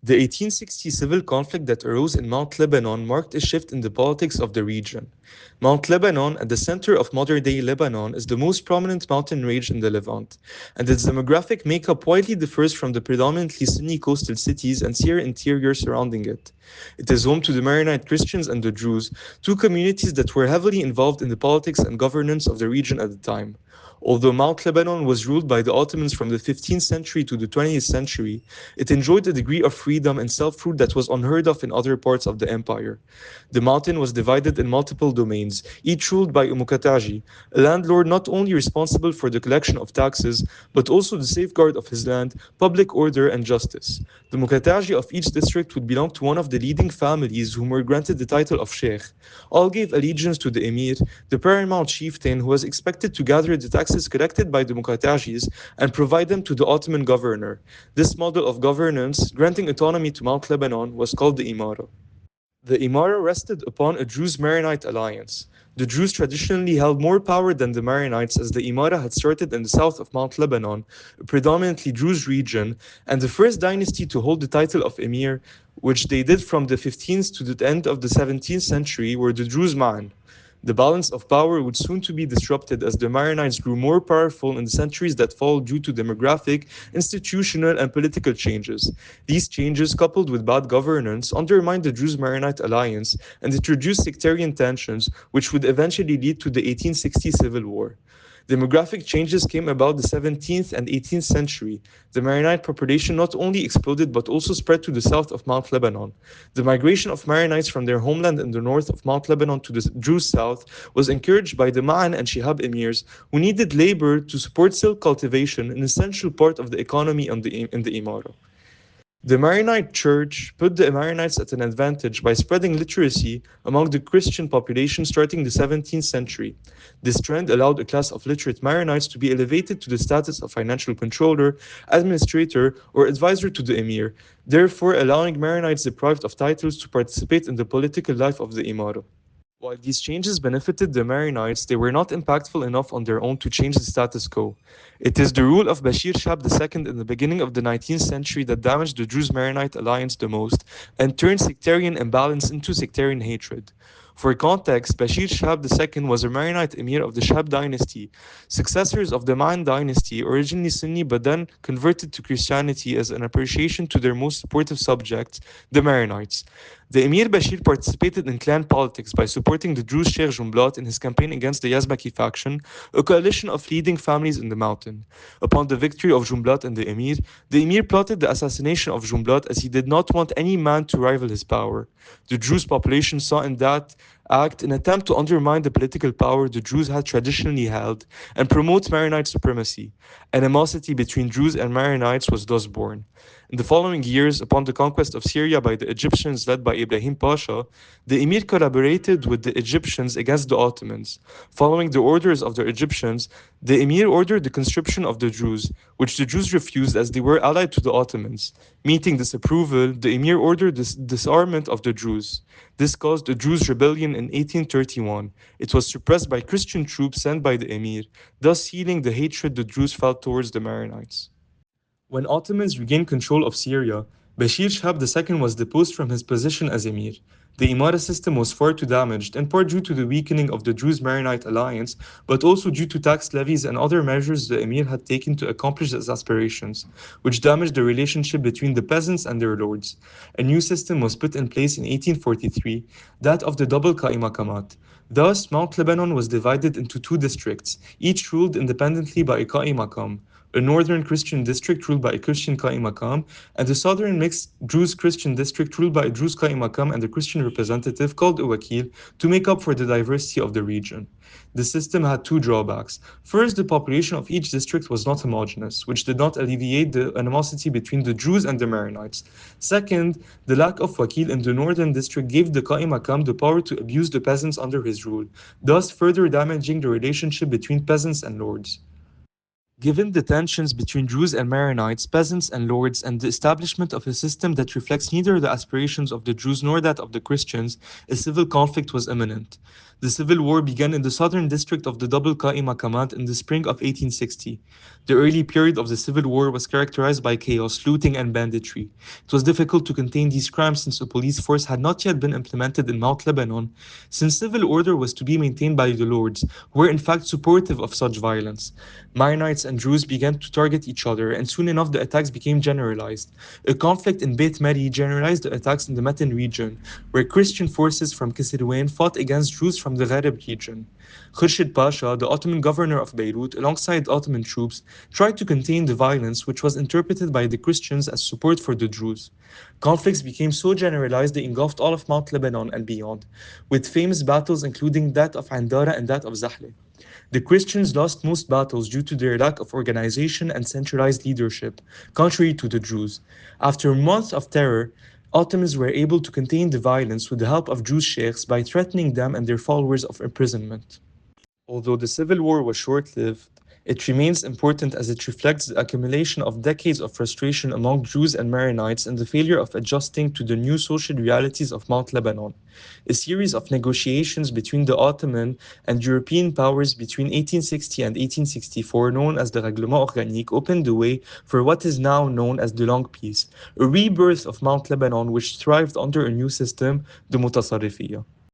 The 1860 civil conflict that arose in Mount Lebanon marked a shift in the politics of the region. Mount Lebanon, at the center of modern-day Lebanon, is the most prominent mountain range in the Levant, and its demographic makeup widely differs from the predominantly Sunni coastal cities and Syria interior surrounding it. It is home to the Maronite Christians and the Druze, two communities that were heavily involved in the politics and governance of the region at the time. Although Mount Lebanon was ruled by the Ottomans from the 15th century to the 20th century, it enjoyed a degree of freedom and self-rule that was unheard of in other parts of the empire. The mountain was divided in multiple domains, each ruled by a mukataji, a landlord not only responsible for the collection of taxes, but also the safeguard of his land, public order, and justice. The mukataji of each district would belong to one of the leading families whom were granted the title of sheikh. All gave allegiance to the emir, the paramount chieftain who was expected to gather the taxes collected by the mukatajis and provide them to the Ottoman governor. This model of governance, granting autonomy to Mount Lebanon, was called the Imara. The Imara rested upon a Druze-Maronite alliance. The Druze traditionally held more power than the Maronites as the Imara had started in the south of Mount Lebanon, a predominantly Druze region, and the first dynasty to hold the title of Emir, which they did from the 15th to the end of the 17th century, were the Druze Ma'an. The balance of power would soon to be disrupted as the Maronites grew more powerful in the centuries that followed due to demographic, institutional, and political changes. These changes, coupled with bad governance, undermined the Druze-Maronite alliance and introduced sectarian tensions, which would eventually lead to the 1860 Civil War. Demographic changes came about the 17th and 18th century. The Maronite population not only exploded but also spread to the south of Mount Lebanon. The migration of Maronites from their homeland in the north of Mount Lebanon to the Druze south was encouraged by the Ma'an and Shihab emirs, who needed labor to support silk cultivation, an essential part of the economy in the Imara. The Maronite Church put the Maronites at an advantage by spreading literacy among the Christian population starting the 17th century. This trend allowed a class of literate Maronites to be elevated to the status of financial controller, administrator, or advisor to the emir, therefore allowing Maronites deprived of titles to participate in the political life of the Imara. While these changes benefited the Maronites, they were not impactful enough on their own to change the status quo. It is the rule of Bashir Shahab II in the beginning of the 19th century that damaged the Druze-Maronite alliance the most and turned sectarian imbalance into sectarian hatred. For context, Bashir Shahab II was a Maronite emir of the Shahab dynasty, successors of the Ma'an dynasty, originally Sunni but then converted to Christianity as an appreciation to their most supportive subjects, the Maronites. The Emir Bashir participated in clan politics by supporting the Druze Sheikh Jumblat in his campaign against the Yazbaki faction, a coalition of leading families in the mountain. Upon the victory of Jumblat and the Emir plotted the assassination of Jumblat as he did not want any man to rival his power. The Druze population saw in that act an attempt to undermine the political power the Druze had traditionally held and promote Maronite supremacy. Animosity between Druze and Maronites was thus born. In the following years, upon the conquest of Syria by the Egyptians led by Ibrahim Pasha, the Emir collaborated with the Egyptians against the Ottomans. Following the orders of the Egyptians, the Emir ordered the conscription of the Druze, which the Druze refused as they were allied to the Ottomans. Meeting this approval, the Emir ordered the disarmament of the Druze. This caused a Druze rebellion in 1831. It was suppressed by Christian troops sent by the Emir, thus healing the hatred the Druze felt towards the Maronites. When Ottomans regained control of Syria, Bashir Shahab II was deposed from his position as emir. The Imara system was far too damaged, in part due to the weakening of the Druze-Maronite alliance, but also due to tax levies and other measures the emir had taken to accomplish his aspirations, which damaged the relationship between the peasants and their lords. A new system was put in place in 1843, that of the double Qa'imaqamat. Thus, Mount Lebanon was divided into two districts, each ruled independently by a Qa'imaqam, a northern Christian district ruled by a Christian Qa'imaqam, and a southern mixed Druze-Christian district ruled by a Druze Qa'imaqam and a Christian representative called a Wakil to make up for the diversity of the region. The system had two drawbacks. First, the population of each district was not homogeneous, which did not alleviate the animosity between the Druze and the Maronites. Second, the lack of Wakil in the northern district gave the Qa'imaqam the power to abuse the peasants under his rule, thus further damaging the relationship between peasants and lords. Given the tensions between Druze and Maronites, peasants and lords, and the establishment of a system that reflects neither the aspirations of the Druze nor that of the Christians, a civil conflict was imminent. The civil war began in the southern district of the Double Qa'ima Command in the spring of 1860. The early period of the civil war was characterized by chaos, looting, and banditry. It was difficult to contain these crimes since a police force had not yet been implemented in Mount Lebanon, since civil order was to be maintained by the lords, who were in fact supportive of such violence. Maronites and Druze began to target each other, and soon enough the attacks became generalized. A conflict in Beit Mari generalized the attacks in the Matan region, where Christian forces from Kisirwan fought against Druze from the Gharib region. Khurshid Pasha, the Ottoman governor of Beirut, alongside Ottoman troops, tried to contain the violence, which was interpreted by the Christians as support for the Druze. Conflicts became so generalized they engulfed all of Mount Lebanon and beyond, with famous battles including that of Andara and that of Zahle. The Christians lost most battles due to their lack of organization and centralized leadership, contrary to the Druze. After months of terror, Ottomans were able to contain the violence with the help of Druze sheikhs by threatening them and their followers of imprisonment. Although the civil war was short lived, it remains important as it reflects the accumulation of decades of frustration among Druze and Maronites and the failure of adjusting to the new social realities of Mount Lebanon. A series of negotiations between the Ottoman and European powers between 1860 and 1864, known as the Règlement Organique, opened the way for what is now known as the Long Peace, a rebirth of Mount Lebanon which thrived under a new system, the Mutasarrifiyya.